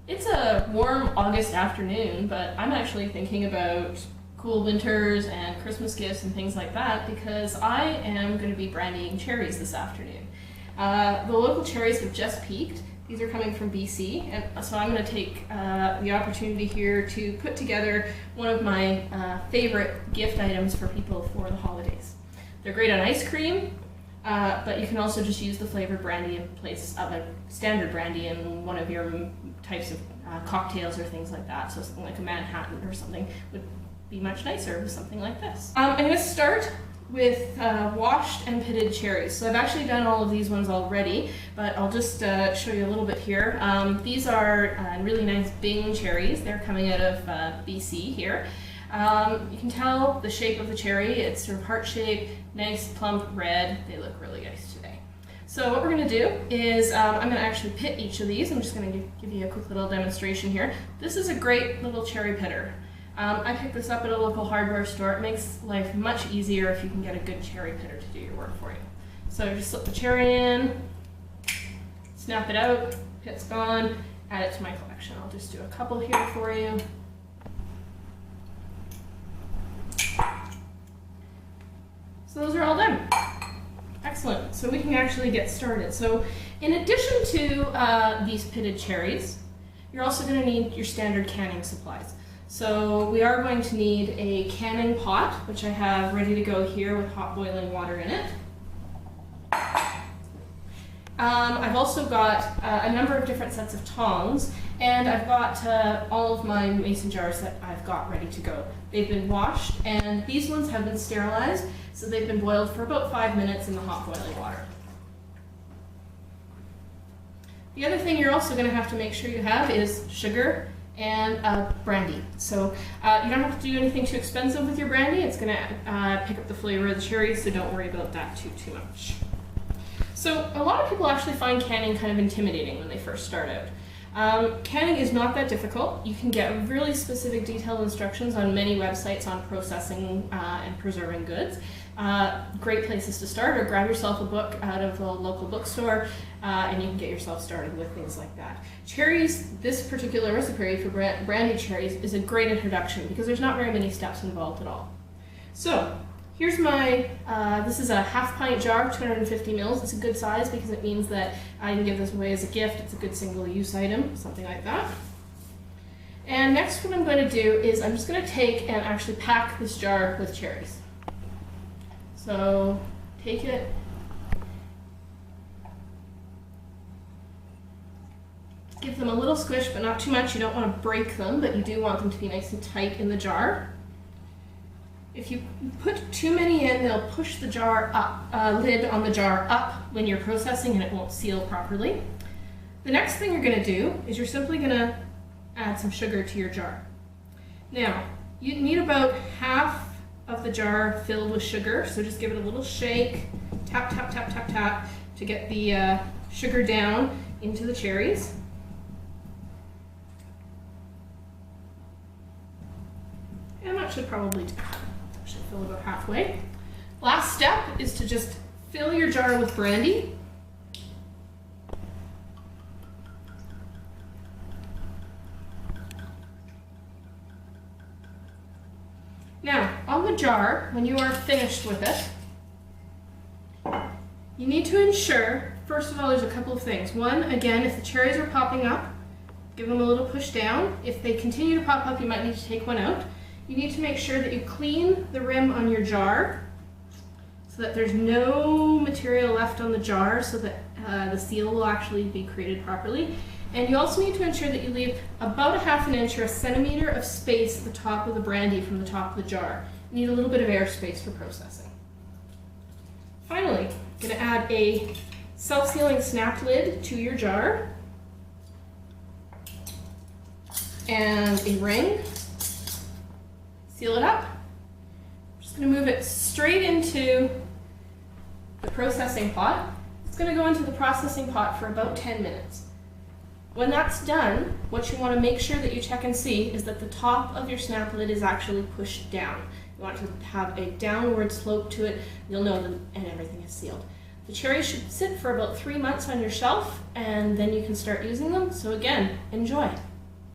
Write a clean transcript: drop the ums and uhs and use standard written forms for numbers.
It's a warm August afternoon, but I'm actually thinking about cool winters and Christmas gifts and things like that because I am going to be brandying cherries this afternoon. The local cherries have just peaked. These are coming from BC, and so I'm going to take the opportunity here to put together one of my favorite gift items for people for the holidays. They're great on ice cream, but you can also just use the flavored brandy in place of a standard brandy in one of your types of cocktails or things like that. So something like a Manhattan or something would be much nicer with something like this. I'm going to start with washed and pitted cherries. So I've actually done all of these ones already, but I'll just show you a little bit here. These are really nice Bing cherries. They're coming out of BC here. You can tell the shape of the cherry. It's sort of heart-shaped, nice plump red. They look really nice today. So what we're going to do is I'm going to actually pit each of these. I'm just going to give you a quick little demonstration here. This is a great little cherry pitter. I picked this up at a local hardware store. It makes life much easier if you can get a good cherry pitter to do your work for you. So just slip the cherry in, snap it out, pit's gone, add it to my collection. I'll just do a couple here for you. So those are all done. Excellent. So we can actually get started. So in addition to these pitted cherries, you're also going to need your standard canning supplies. So we are going to need a canning pot, which I have ready to go here with hot boiling water in it. I've also got a number of different sets of tongs, and I've got all of my mason jars that I've got ready to go. They've been washed, and these ones have been sterilized, so they've been boiled for about 5 minutes in the hot boiling water. The other thing you're also going to have to make sure you have is sugar and brandy. So you don't have to do anything too expensive with your brandy. It's going to pick up the flavor of the cherries, so don't worry about that too much. So a lot of people actually find canning kind of intimidating when they first start out. Canning is not that difficult. You can get really specific detailed instructions on many websites on processing and preserving goods. Great places to start, or grab yourself a book out of a local bookstore and you can get yourself started with things like that. Cherries, this particular recipe for brandy cherries is a great introduction because there's not very many steps involved at all. So here's my, this is a half pint jar, 250 mils. It's a good size because it means that I can give this away as a gift. It's a good single use item, something like that. And next what I'm going to do is I'm just going to take and actually pack this jar with cherries. So take it, give them a little squish, but not too much. You don't want to break them, but you do want them to be nice and tight in the jar. If you put too many in, they'll push the jar up, lid on the jar up when you're processing, and it won't seal properly. The next thing you're going to do is you're simply going to add some sugar to your jar. Now, you need about half of the jar filled with sugar, so just give it a little shake, tap, tap, tap, tap, tap, to get the sugar down into the cherries. And that should probably fill about halfway. Last step is to just fill your jar with brandy. Now, on the jar, when you are finished with it, you need to ensure, first of all, there's a couple of things. One, again, if the cherries are popping up, give them a little push down. If they continue to pop up, you might need to take one out. You need to make sure that you clean the rim on your jar so that there's no material left on the jar so that the seal will actually be created properly. And you also need to ensure that you leave about a ½ inch or a centimeter of space at the top of the brandy from the top of the jar. You need a little bit of air space for processing. Finally, I'm going to add a self-sealing snap lid to your jar and a ring. Seal it up. I'm just going to move it straight into the processing pot. It's going to go into the processing pot for about 10 minutes. When that's done, what you want to make sure that you check and see is that the top of your snap lid is actually pushed down. You want to have a downward slope to it. You'll know that and everything is sealed. The cherries should sit for about 3 months on your shelf, and then you can start using them. So again, enjoy.